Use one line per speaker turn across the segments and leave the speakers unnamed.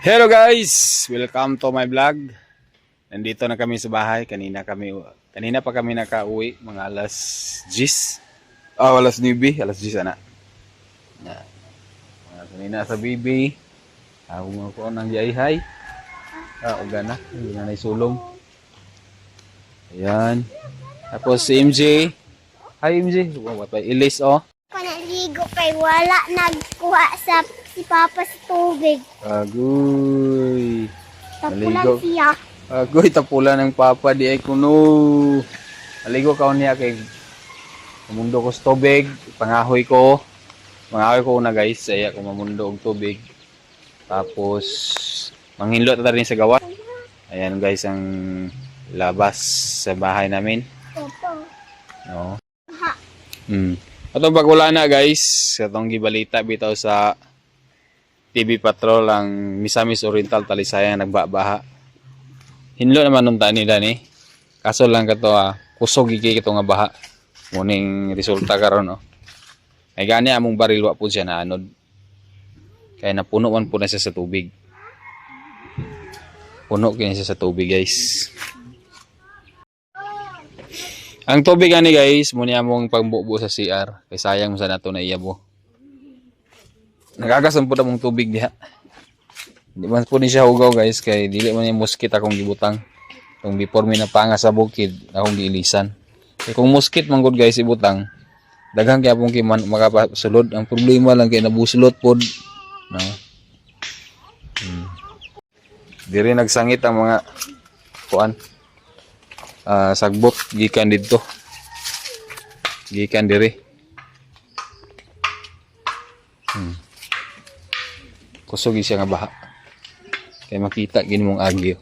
Hello guys! Welcome to my vlog. Nandito na kami sa bahay. Kanina pa kami nakauwi. Mga alas 10. Alas 9. Alas 10 na. Kanina sa bibi. Ako ko nang jaihay. Uga na. Hindi na naisulong. Ayan. Tapos si MJ. Hi MJ. What pa ilis oh.
Panaligo kay wala nagkuha sa si Papa sa tubig.
Agoy.
Tapulan
Maligo.
siya.
Agoy, tapulan ng papa di ay kuno. Maligo ka niya kay mamundo ko sa tubig. Pangahoy ko. Pangahoy ko na guys. Saya ko mamundo og tubig. Tapos, manghinlo ta rin sa gawa. Ayan guys ang labas sa bahay namin.
Opo.
No. Atong bagula na guys, atong gibalita bitaw sa TV Patrol ang Misamis Oriental Talisayang nagbabaha. Hinlo naman nung tani ni. Kaso lang kato kusog iki kito nga baha. Muning resulta karon no. Ay gani among baril wa pud siya na anod. Kaya napuno man pud na siya sa tubig. Puno kini siya sa tubig guys. Ang tubig ani guys, muna among pagbubo sa CR. Kay sayang mo sa nato na iyabo. Nagagasan po na mong tubig diha. Di man po ni siya hugaw guys, kay dili man yung muskit akong gibutang. Kung before mi napanga sa bukid, akong giilisan. Kay kung muskit man gud guys ibutang, daghang kay apong kiman makapasulod. Ang problema lang kay nabuslot pod. No. Diri nagsangit ang mga kuan. Sagbot gikan dito. Gikan diri. Kusog siya nga baha. Kaya makita gini mong agyo.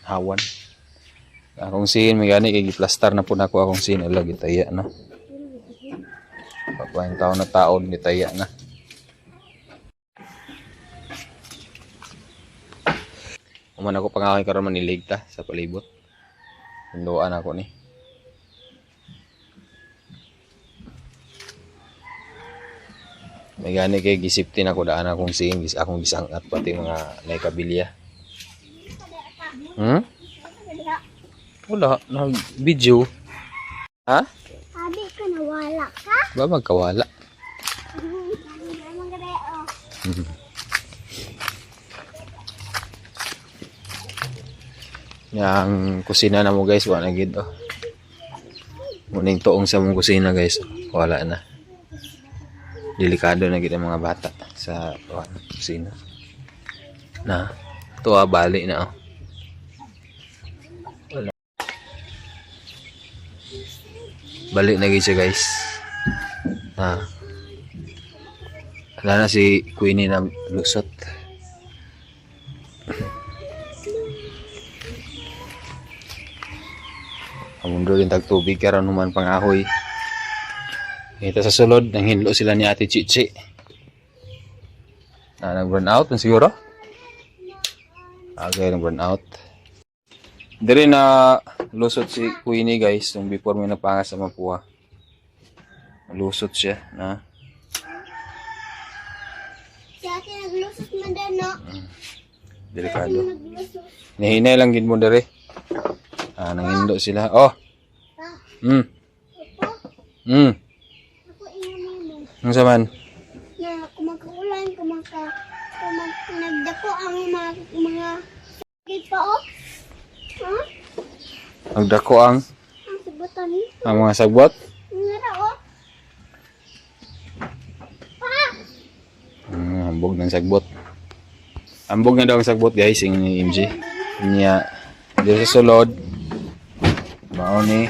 Hawan. Akong sin may gani kay giplastar na po nako akong sin ala gitaya no. Pagpaing taon na taon gitaya na. Uman ako pangakoy karon manilig ta sa palibot. Hinduan ako ni. May gani kay gisiptin ako daan akong sing akong gisangat pati mga naikabilya. Wala na video. Ha?
Sabi ko na wala ka.
Ba magkawala. Yang kusina na mo guys, wala na gid oh. Muning tuong sa mong kusina guys, wala na. Delikado na gid ang mga bata sa kusina. Na, tuwa bali na oh. Wala. Balik na gid siya guys. Wala na si Queenie na lusot. Amundo rin tag tubig karon human pangahoy. Ito sa sulod nang hinlo sila ni Ate Chichi. Nag-burn out na siguro. Okay, nag-burn out. Diri na lusot si Queenie guys, nung before may napangas sa Mapua. Lusot siya na.
Si ate naglusot man din no.
Delikado. Nihinay lang gid mo diri. Nangindo sila. Oh.
Ako ingani mo.
Ang saman?
Na kumagkulan, nagdako ang mga sakit pa oh. Ha?
Nagdako ang
Sabutan ni.
mga sagbot.
Ngara oh. Pa!
Hambog ng sagbot. Hambog na daw ang sagbot guys, yung MJ. Niya. Dito sa sulod. Mao ni.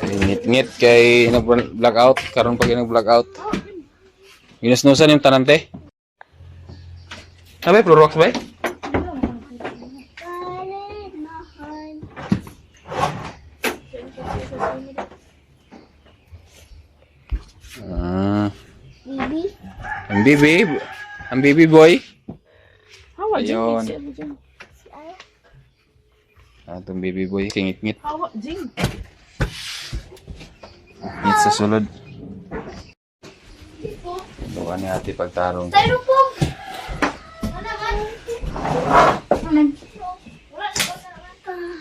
Ngit-ngit kay nag-blackout. Karon pag nag-blackout. Ginusnusan yung tanante. Abay, Clorox ba?
Kalit, mahal. Bibi?
Ang baby boy.
Hawa,
Ayun.
Jing.
Itong baby boy, kingit-ngit.
Hawa, Jing.
Ngit sa sulod. Doon ni ate pagtarong.
Pero po,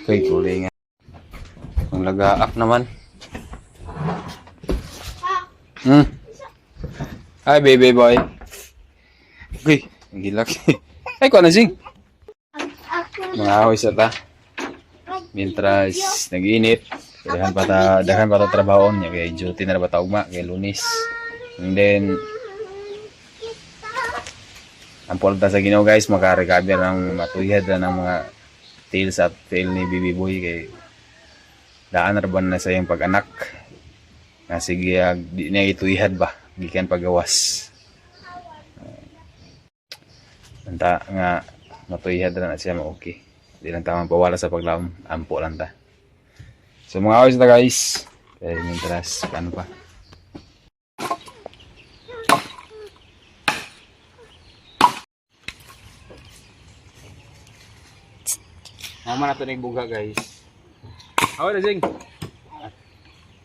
Okay, kuling nga. Ang lagaak naman. Hi, baby boy. Uy, ang gilak. Ay, ko na sing. Mga ahoy sa ta. Mientras nag-init, dahan pa ta trabaho niya kay duty na ba ta ugma kay Lunes. And then ang polta sa Ginoo guys, maka-recover ng matuyad na ng mga tails at tail ni Bibi Boy kay daan raban na sa iyang pag-anak. Nga sige, di niya ituyad ba, gikan pagawas. Anta nga matuyad na siya mo okay. Di lang tamang pawala sa paglaom, ampo lang ta. So mga awis na guys, kaya mientras, paano pa? Mama na ito nagbuga guys. Awa na Zing.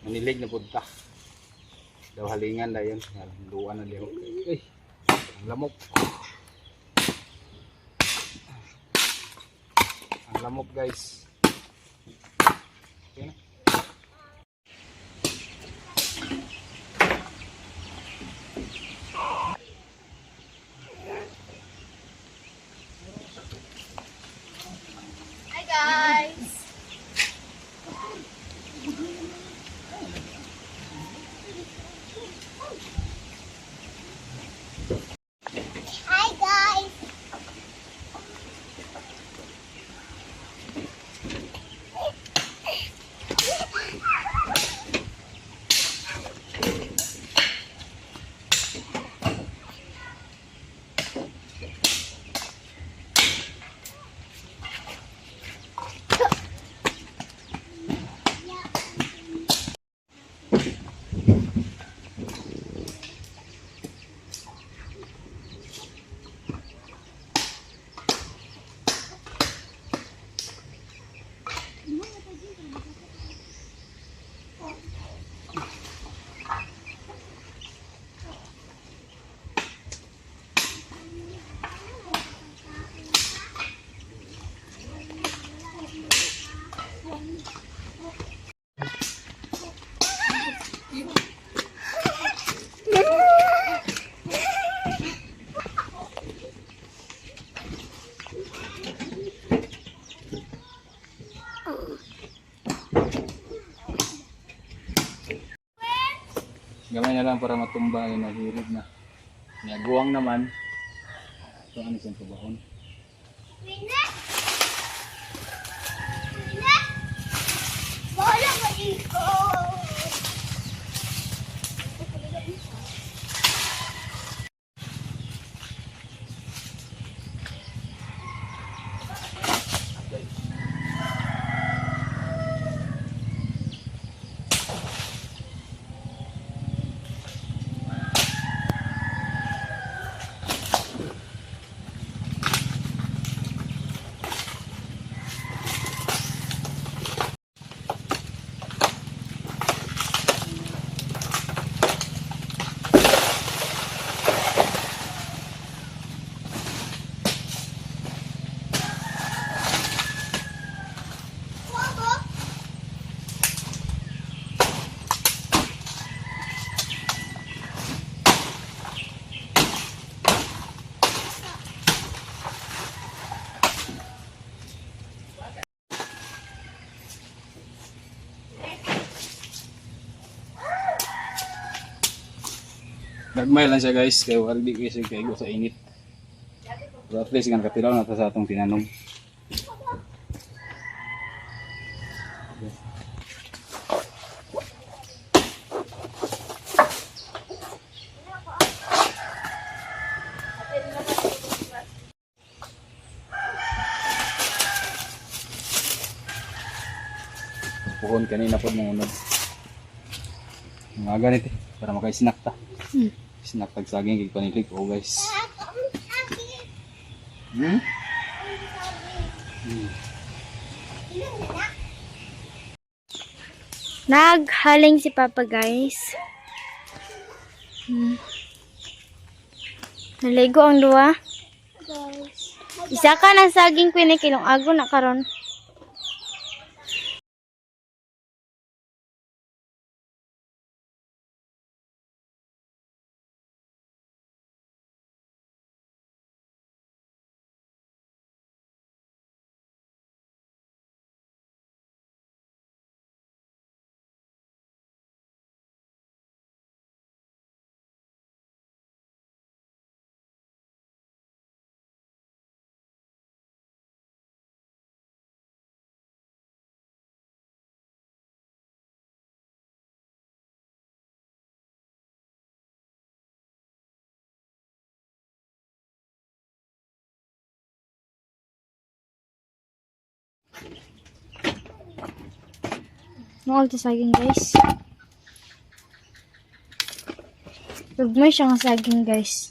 Manilig na punta. Daw halingan na yun. Luan na liho. Ay, ang lamok. Ang lamok guys. Okay na.
Hi guys. Hi guys.
Gamay na lang para matumba yung nahirig na. Naguwang naman. Ito ano siyang kabahon.
Bola mo iko.
Gagmay lang siya guys, kaya wala di kasi kaigo sa init. Pero at least nga nakatilaw na ito sa atong tinanom. Puhon kanina po mga unod. Mga ganit eh, para makaisnack ta. Snack tag saging kay panilig oh guys.
Naghaling si Papa guys. Naligo ang duwa. Guys. Isa ka ng saging queen kilong ago na karon. Nungol to saging guys. Tugmay siya nga saging guys.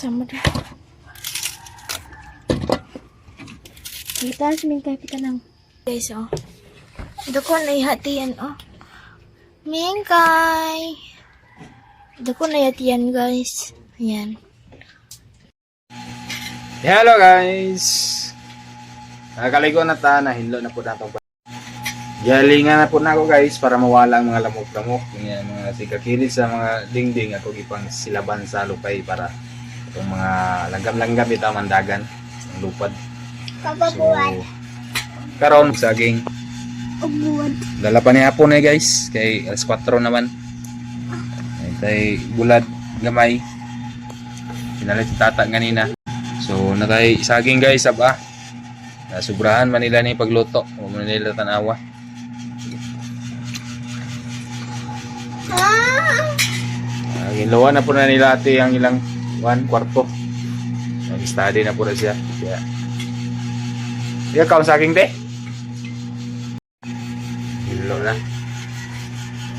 Sama deh. Kita semingkay kita nang. Guys, oh. Ito ko na ihatian, oh. Mingkay. Ito ko na ihatian, guys. Ayan.
Hello guys! Nakakaligo na ta, nahinlo na po na itong galingan na po na ako guys para mawala ang mga lamok-lamok. Yan, mga sikakilid sa mga dingding ako ipang silaban sa lupay para itong mga langgam-langgam ito mandagan ang lupad.
Kababuan.
Karon saging
Ubuan.
dala pa ni hapon eh guys kay alas 4 naman. Tay bulad gamay. Pinalit si tata ganina. So natay saging guys aba. Nasubrahan man nila ni pagluto. O man nila tanawa. Ginlawa na po na nila ate ang ilang 1 kwarto. Nag-study na po na siya. Kaya iya kaon saging te. Ginlo na.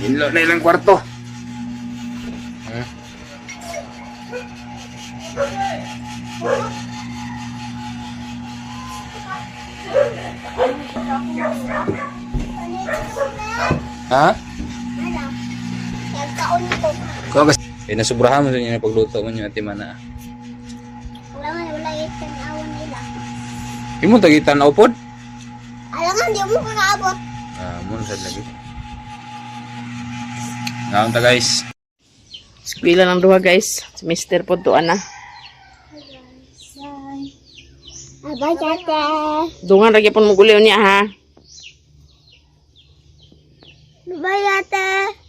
Ginlo na ilang kwarto. Ha?
Nagkaon ko.
Kung kasi nasubrahan mo sa inyo na pagluto mo yung ate mana.
Wala yung awan nila.
Imo tagitan na upod?
Alangan, di mo ko naabot.
Mun sad lagi. Ngaon ta guys.
Eskwela ng duha guys. Semester po to ana.
Abay, ate.
Dungan lagi pon mo guliw niya ha.
Abay, ate.